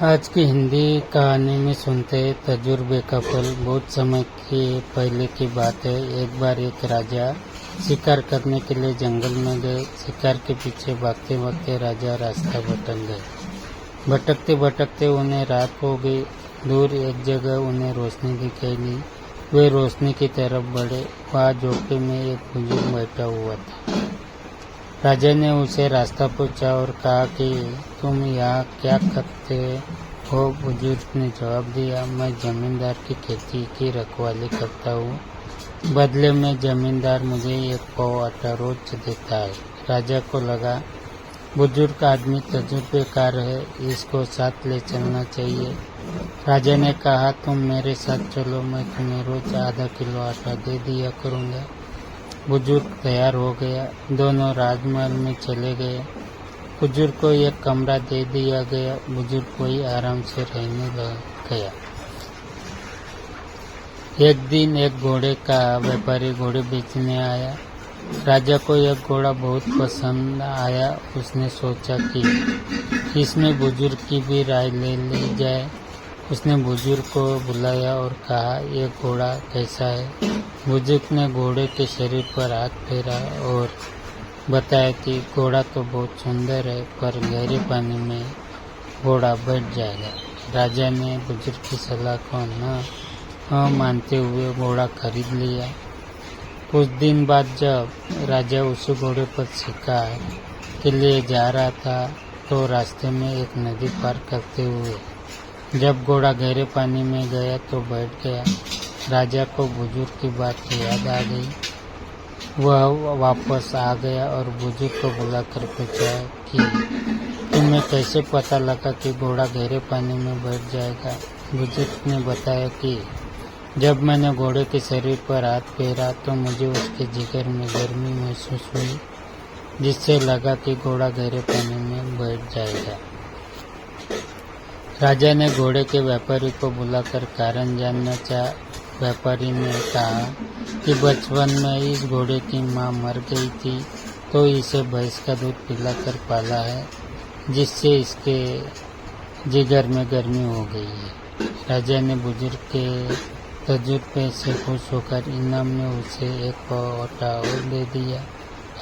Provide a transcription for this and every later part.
आज की हिंदी कहानी में सुनते हैं तजुर्बे का फल। बहुत समय के पहले की बात है। एक बार एक राजा शिकार करने के लिए जंगल में गए। शिकार के पीछे भागते भागते राजा रास्ता भटक गए। भटकते भटकते उन्हें रात हो गई। दूर एक जगह उन्हें रोशनी दिखाई दी। वे रोशनी की तरफ बढ़े। वहाँ झोपड़ी में एक बुजुर्ग बैठा हुआ था। राजा ने उसे रास्ता पूछा और कहा कि तुम यहाँ क्या करते हो। बुजुर्ग ने जवाब दिया, मैं जमींदार की खेती की रखवाली करता हूँ। बदले में जमींदार मुझे एक पाव आटा रोज देता है। राजा को लगा बुजुर्ग आदमी तजुर्बेकार है, इसको साथ ले चलना चाहिए। राजा ने कहा, तुम मेरे साथ चलो, मैं तुम्हें रोज आधा किलो आटा दे दिया करूँगा। बुजुर्ग तैयार हो गया। दोनों राजमहल में चले गए। बुजुर्ग को एक कमरा दे दिया गया। बुजुर्ग वही आराम से रहने लग गया। एक दिन एक घोड़े का व्यापारी घोड़े बेचने आया। राजा को एक घोड़ा बहुत पसंद आया। उसने सोचा कि इसमें बुजुर्ग की भी राय ले ली जाए। उसने बुजुर्ग को बुलाया और कहा, ये घोड़ा कैसा है। बुजुर्ग ने घोड़े के शरीर पर हाथ फेरा और बताया कि घोड़ा तो बहुत सुंदर है, पर गहरे पानी में घोड़ा बैठ जाएगा। राजा ने बुजुर्ग की सलाह को न मानते हुए घोड़ा खरीद लिया। कुछ दिन बाद जब राजा उस घोड़े पर शिकार के लिए जा रहा था तो रास्ते में एक नदी पार करते हुए जब घोड़ा गहरे पानी में गया तो बैठ गया। राजा को बुजुर्ग की बात याद आ गई। वह वापस आ गया और बुजुर्ग को बुलाकर पूछा कि तुम्हें कैसे पता लगा कि घोड़ा गहरे पानी में बैठ जाएगा। बुजुर्ग ने बताया कि जब मैंने घोड़े के शरीर पर हाथ फेरा तो मुझे उसके जिगर में गर्मी महसूस हुई, जिससे लगा कि घोड़ा गहरे पानी में बैठ जाएगा। राजा ने घोड़े के व्यापारी को बुलाकर कारण जानना चाहा। व्यापारी ने कहा कि बचपन में इस घोड़े की माँ मर गई थी, तो इसे भैंस का दूध पिलाकर पाला है, जिससे इसके जिगर में गर्मी हो गई है। राजा ने बुजुर्ग के तजुर्बे से खुश होकर इनाम में उसे एक पाव आटा और दे दिया।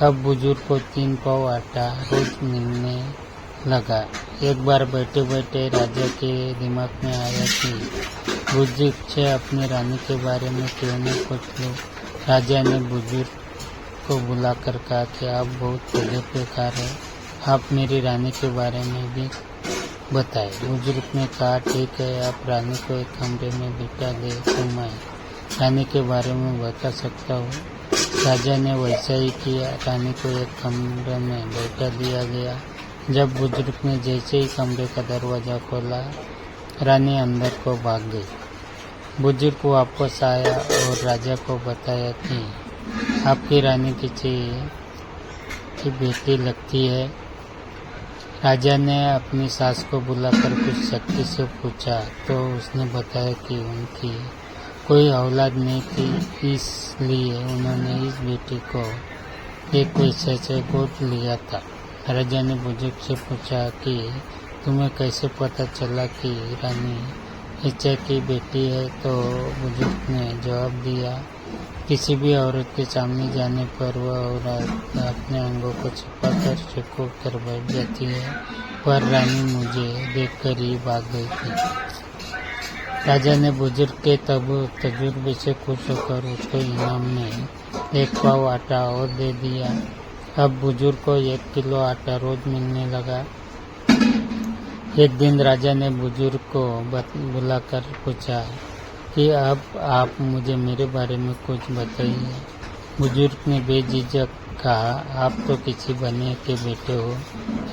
अब बुजुर्ग को 3 पाव आटा रोज मिलने लगा। एक बार बैठे बैठे राजा के दिमाग में आया कि बुजुर्ग से अपनी रानी के बारे में क्यों न पूछ लूं। राजा ने बुजुर्ग को बुलाकर कहा कि आप बहुत तजुर्बेकार हैं, आप मेरी रानी के बारे में भी बताएं। बुजुर्ग ने कहा, ठीक है, आप रानी को एक कमरे में बिठा दे तो मैं रानी के बारे में बता सकता हूँ। राजा ने वैसा ही किया। रानी को एक कमरे में बैठा दिया गया। जब बुजुर्ग ने जैसे ही कमरे का दरवाज़ा खोला, रानी अंदर को भाग गई। बुजुर्ग वापस आया और राजा को बताया कि आपकी रानी किसी की बेटी लगती है। राजा ने अपनी सास को बुलाकर कुछ शक्ति से पूछा तो उसने बताया कि उनकी कोई औलाद नहीं थी, इसलिए उन्होंने इस बेटी को एक पैसे से गोद लिया था। राजा ने बुजुर्ग से पूछा कि तुम्हें कैसे पता चला कि रानी हिचा की बेटी है। तो बुजुर्ग ने जवाब दिया, किसी भी औरत के सामने जाने पर वह औरत अपने अंगों को छिपाकर चुप कर बैठ जाती है, पर रानी मुझे देखकर ही भाग गई थी। राजा ने बुजुर्ग के तजुर्बे से खुश होकर उसको इनाम में 1 पाव आटा और दे दिया। अब बुजुर्ग को 1 किलो आटा रोज मिलने लगा। एक दिन राजा ने बुजुर्ग को बुलाकर पूछा कि अब आप मुझे मेरे बारे में कुछ बताइए। बुजुर्ग ने बेझिझक कहा, आप तो किसी बनिया के बेटे हो।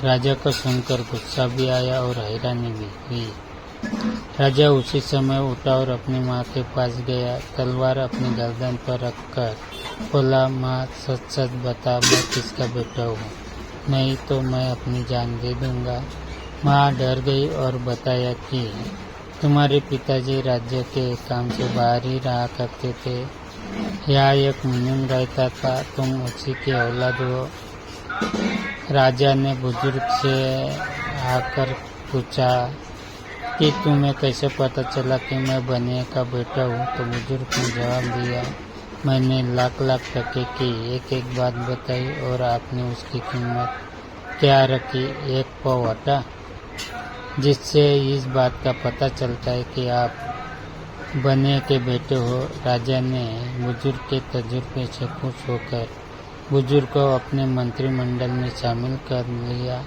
राजा को सुनकर गुस्सा भी आया और हैरानी भी हुई। राजा उसी समय उठा और अपनी माँ के पास गया। तलवार अपनी गर्दन पर रखकर बोला, माँ सच सच बता, मैं किसका बेटा हूँ, नहीं तो मैं अपनी जान दे दूँगा। माँ डर गई और बताया कि तुम्हारे पिताजी राज्य के काम से बाहर ही रहा करते थे। यहाँ एक मुनीम रहता था, तुम उसी की औलाद हो। राजा ने बुजुर्ग से आकर पूछा कि तुम्हें कैसे पता चला कि मैं बनिए का बेटा हूँ? तो बुजुर्ग ने जवाब दिया, मैंने लाख लाख टके की एक एक बात बताई और आपने उसकी कीमत क्या रखी? 1 पाव आटा। जिससे इस बात का पता चलता है कि आप बनिए के बेटे हो। राजा ने बुजुर्ग के तजुर्बे से खुश होकर बुजुर्ग को अपने मंत्रिमंडल में शामिल कर लिया।